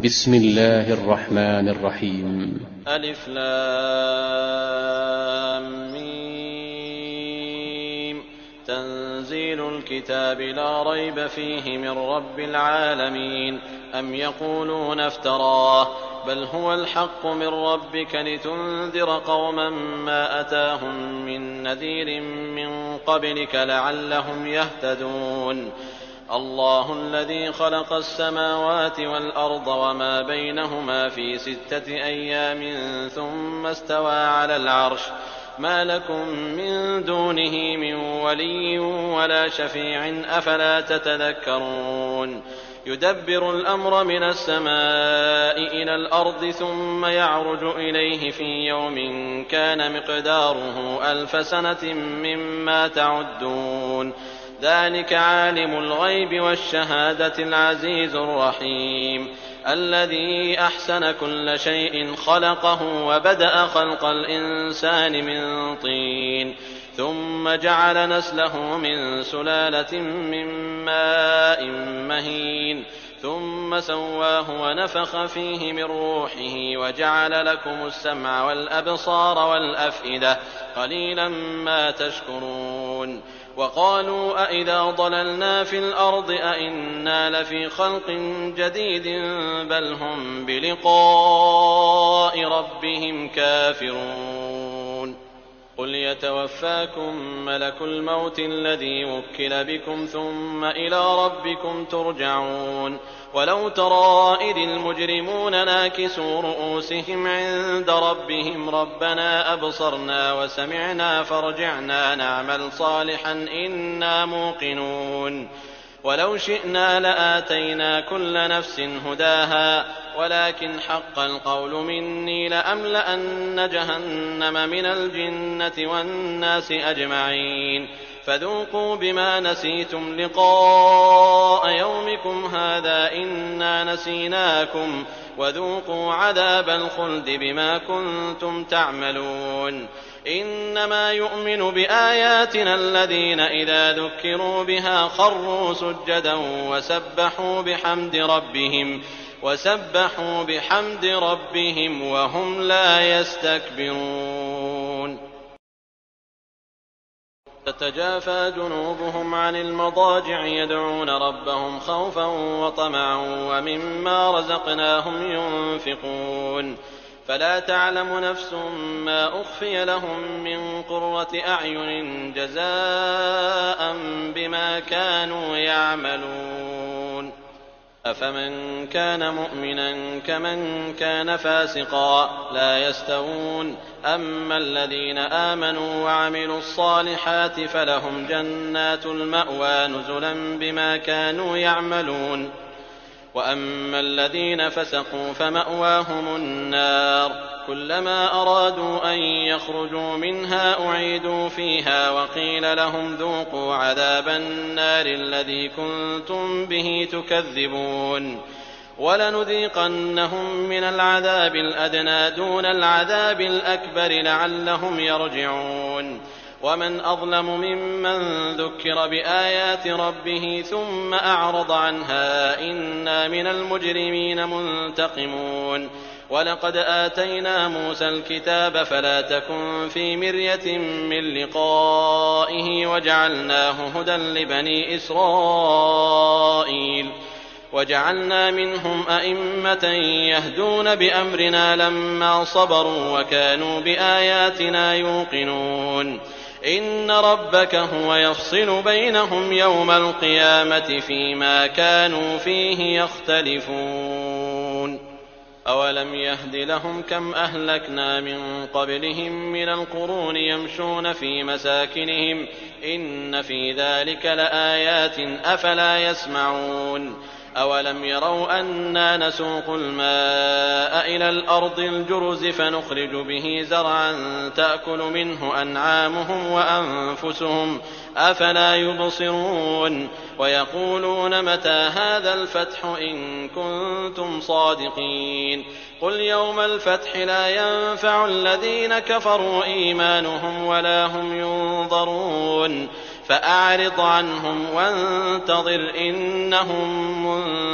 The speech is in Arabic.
بسم الله الرحمن الرحيم. ألف لام ميم. تنزيل الكتاب لا ريب فيه من رب العالمين. أم يقولون افتراه بل هو الحق من ربك لتنذر قوما ما أتاهم من نذير من قبلك لعلهم يهتدون. الله الذي خلق السماوات والأرض وما بينهما في 6 أيام ثم استوى على العرش ما لكم من دونه من ولي ولا شفيع أفلا تتذكرون. يدبر الأمر من السماء إلى الأرض ثم يعرج إليه في يوم كان مقداره 1000 سنة مما تعدون. ذلك عالم الغيب والشهادة العزيز الرحيم الذي أحسن كل شيء خلقه وبدأ خلق الإنسان من طين ثم جعل نسله من سلالة من ماء مهين ثم سواه ونفخ فيه من روحه وجعل لكم السمع والأبصار والأفئدة قليلا ما تشكرون. وقالوا أإذا ضللنا في الأرض أإنا لفي خلق جديد بل هم بلقاء ربهم كافرون. قل يتوفاكم ملك الموت الذي وكل بكم ثم إلى ربكم ترجعون. ولو ترى إذ المجرمون ناكسوا رؤوسهم عند ربهم ربنا أبصرنا وسمعنا فارجعنا نعمل صالحا إنا موقنون. ولو شئنا لآتينا كل نفس هداها ولكن حق القول مني لأملأن جهنم من الجنة والناس أجمعين. فذوقوا بما نسيتم لقاء يومكم هذا إنا نسيناكم وذوقوا عذاب الخلد بما كنتم تعملون. إنما يؤمن بآياتنا الذين إذا ذكروا بها خروا سجدا وسبحوا بحمد ربهم وهم لا يستكبرون. تتجافى جنوبهم عن المضاجع يدعون ربهم خوفا وطمعا ومما رزقناهم ينفقون. فلا تعلم نفس ما أخفي لهم من قرة أعين جزاء بما كانوا يعملون. أفمن كان مؤمنا كمن كان فاسقا لا يستوون. أما الذين آمنوا وعملوا الصالحات فلهم جنات المأوى نزلا بما كانوا يعملون. وأما الذين فسقوا فمأواهم النار كلما أرادوا أن يخرجوا منها أعيدوا فيها وقيل لهم ذوقوا عذاب النار الذي كنتم به تكذبون. ولنذيقنهم من العذاب الأدنى دون العذاب الأكبر لعلهم يرجعون. ومن أظلم ممن ذكر بآيات ربه ثم أعرض عنها إنا من المجرمين منتقمون. ولقد آتينا موسى الكتاب فلا تكن في مرية من لقائه وجعلناه هدى لبني إسرائيل. وجعلنا منهم أئمة يهدون بأمرنا لما صبروا وكانوا بآياتنا يوقنون. إن ربك هو يفصل بينهم يوم القيامة فيما كانوا فيه يختلفون. أولم يهد لهم كم أهلكنا من قبلهم من القرون يمشون في مساكنهم إن في ذلك لآيات أفلا يسمعون. أولم يروا أنا نسوق الماء إلى الأرض الجرز فنخرج به زرعا تأكل منه أنعامهم وأنفسهم أفلا يبصرون. ويقولون متى هذا الفتح إن كنتم صادقين. قل يوم الفتح لا ينفع الذين كفروا إيمانهم ولا هم ينظرون. فأعرض عنهم وانتظر إنهم منتظرون.